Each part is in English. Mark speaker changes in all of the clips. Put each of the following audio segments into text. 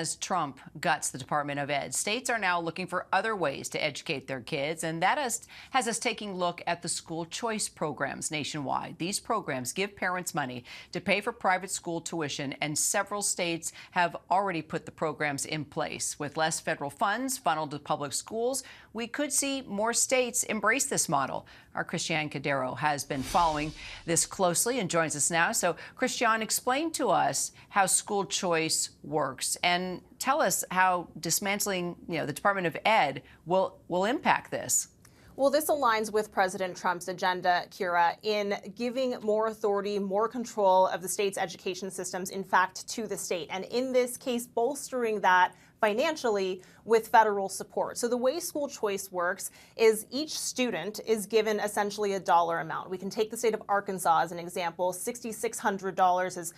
Speaker 1: As Trump guts the Department of Ed, states are now looking for other ways to educate their kids, and that has us taking a look at the school choice programs nationwide. These programs give parents money to pay for private school tuition, and several states have already put the programs in place. With less federal funds funneled to public schools, we could see more states embrace this model. Our Christiane Cordero has been following this closely and joins us now. So, Christiane, explain to us how school choice works and tell us how dismantling, the Department of Ed will impact this.
Speaker 2: Well, this aligns with President Trump's agenda, Kira, in giving more authority, more control of the state's education systems, in fact, to the state. And in this case, bolstering that financially with federal support. So the way school choice works is each student is given essentially a dollar amount. We can take the state of Arkansas as an example. $6,600 is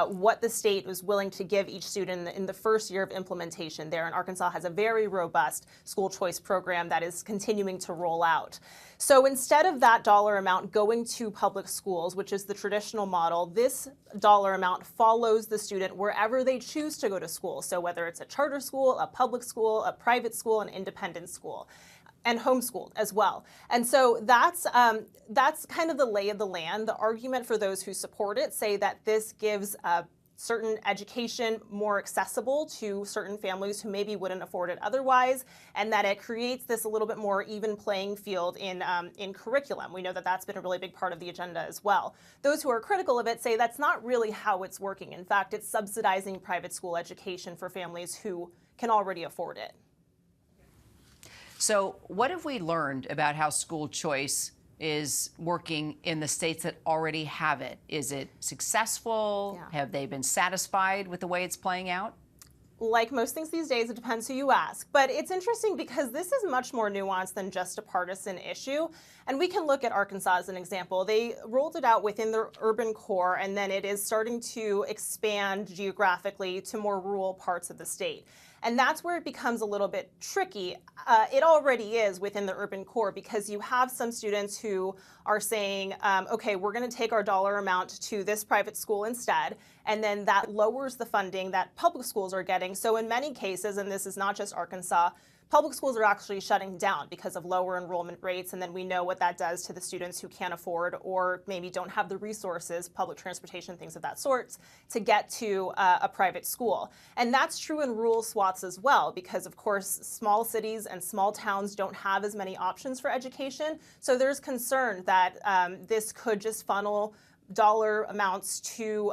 Speaker 2: what the state was willing to give each student in the first year of implementation there. And Arkansas has a very robust school choice program that is continuing to roll out. So instead of that dollar amount going to public schools, which is the traditional model, this dollar amount follows the student wherever they choose to go to school. So whether it's a charter school, a public school, a private school, an independent school, and homeschooled as well. And so that's kind of the lay of the land. The argument for those who support it say that this gives certain education more accessible to certain families who maybe wouldn't afford it otherwise, and that it creates this a little bit more even playing field in curriculum. We know that that's been a really big part of the agenda as well. Those who are critical of it say that's not really how it's working. In fact, it's subsidizing private school education for families who can already afford it.
Speaker 1: So what have we learned about how school choice is working in the states that already have it? Is it successful?
Speaker 2: Yeah.
Speaker 1: Have they been satisfied with the way it's playing out?
Speaker 2: Like most things these days, it depends who you ask. But it's interesting because this is much more nuanced than just a partisan issue. And we can look at Arkansas as an example. They rolled it out within their urban core, and then it is starting to expand geographically to more rural parts of the state. And that's where it becomes a little bit tricky. It already is within the urban core because you have some students who are saying, okay, we're going to take our dollar amount to this private school instead. And then that lowers the funding that public schools are getting. So in many cases, and this is not just Arkansas, public schools are actually shutting down because of lower enrollment rates, and then we know what that does to the students who can't afford or maybe don't have the resources, public transportation, things of that sort, to get to a private school. And that's true in rural swaths as well, because of course small cities and small towns don't have as many options for education. So there's concern that this could just funnel dollar amounts to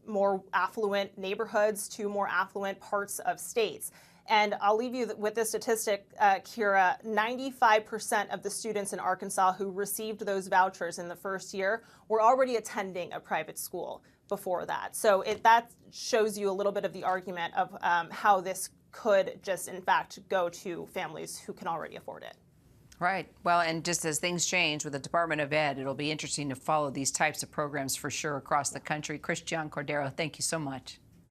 Speaker 2: more affluent neighborhoods, to more affluent parts of states. And I'll leave you with this statistic, Kira. 95% of the students in Arkansas who received those vouchers in the first year were already attending a private school before that. So that shows you a little bit of the argument of how this could just, in fact, go to families who can already afford it.
Speaker 1: Right. Well, and just as things change with the Department of Ed, it'll be interesting to follow these types of programs for sure across the country. Christiane Cordero, thank you so much.